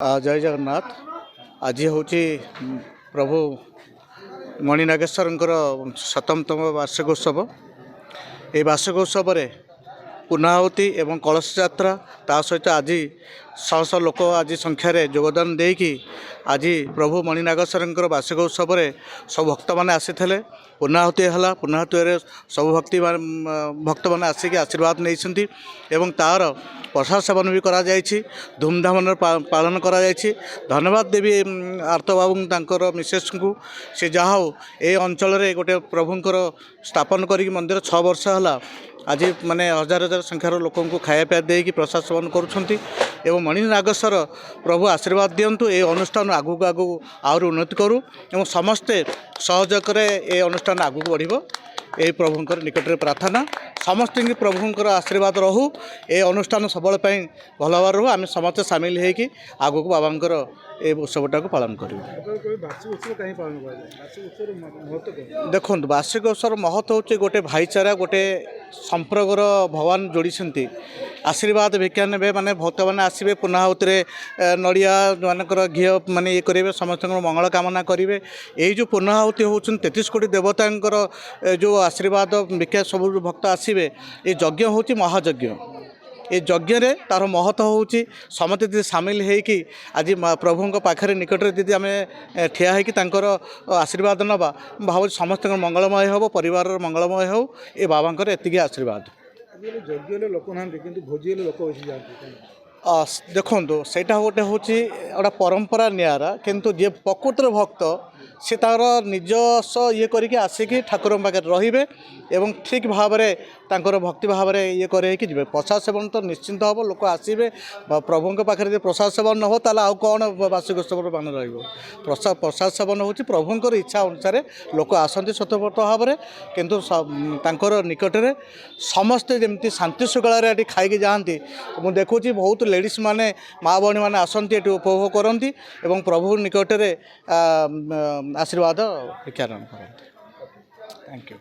जय जगन्नाथ। आज हूँ प्रभु मणिनागेश्वर शतमतम वार्षिक उत्सव। ये वार्षिक उत्सव पुनाहुति एवं कलश यात्रा ता सहित आज शह शह लोक आज संख्यार योगदान देकी आज प्रभु मणिनागेश्वर वार्षिक उत्सव सब भक्त मैंने आसी पुनाहुति है। पुनाहुति सब भक्त मैंने आसिक आशीर्वाद नहीं तार प्रसाद सेवन भी करा जायछि, धूमधाम पालन करा जायछि। धन्यवाद देवी आर्त बाबू तांकर मिसेस को से जहा हो ए अंचल गोटे प्रभुंकर स्थापन करी मंदिर 6 वर्ष है। आज माने हजार हजार संख्यार लोक खाया पिया देकी प्रसाद सेवन करुँच। मणिनागेश्वर प्रभु आशीर्वाद दिंतु ए अनुष्ठान आगू आगू आहरी उन्नति करूँ और समस्ते सहयोग ए अनुष्ठान आगू बढ़ ये प्रभुंकर निकट में प्रार्थना। समस्त प्रभुंकर आशीर्वाद रहू ए अनुष्ठान सबल भल भाव रहू। आम समस्त सामिल होगी आगू बाबांकर ए उत्सवटा को पालन करूँ। देखो वार्षिक उत्सव महत्व हूँ गोटे भाईचारा गोटे संपर्कर भगवान जोड़ी आशीर्वाद भिक्षा ने माने भक्त मैंने आसवे पुनाहुति नड़िया मानकर घी माने ये करेंगे समस्त मंगल कामना करेंगे। यही जो पुनाहुति हूँ 33 कोटी देवता जो आशीर्वाद भिक्षा सब भक्त आसवे ये यज्ञ हूँ महायज्ञ। ये यज्ञ रे तार महत्व हूँ समस्त दीदी सामिल होगी आज प्रभु पाखे निकट में दीदी आम ठिया होकर आशीर्वाद नवा भाव समस्त मंगलमय हो परिवार मंगलमय हो ये बाबा एति आशीर्वाद। लोक ना भोजी लोक देखो सेटा गोटे हूँ गोटा परंपरा निरा किंतु जे प्रकृत भक्त से तार निजस्व ये करके आसिक ठाकुर पाखे रे एवं ठीक भाव में भक्ति भाव में ये करके जी प्रसाद सेवन तो निश्चिंत हम लोक आसवे प्रभु पाखे प्रसाद सेवन न हो ताला आउ कौन वार्षिक उत्सव मान प्रसाद सेवन हूँ प्रभुंर इच्छा अनुसार लोक आसती स्वतंत्र भाव में किंतु निकट में समस्ते जमी शांति श्रृंखला खाई जाती। मुझे देखुची बहुत लेडीज माने माँ भणी मैंने आसती ये उपभोग करती और प्रभु निकट में आशीर्वाद भिक्षारण करते। Thank you.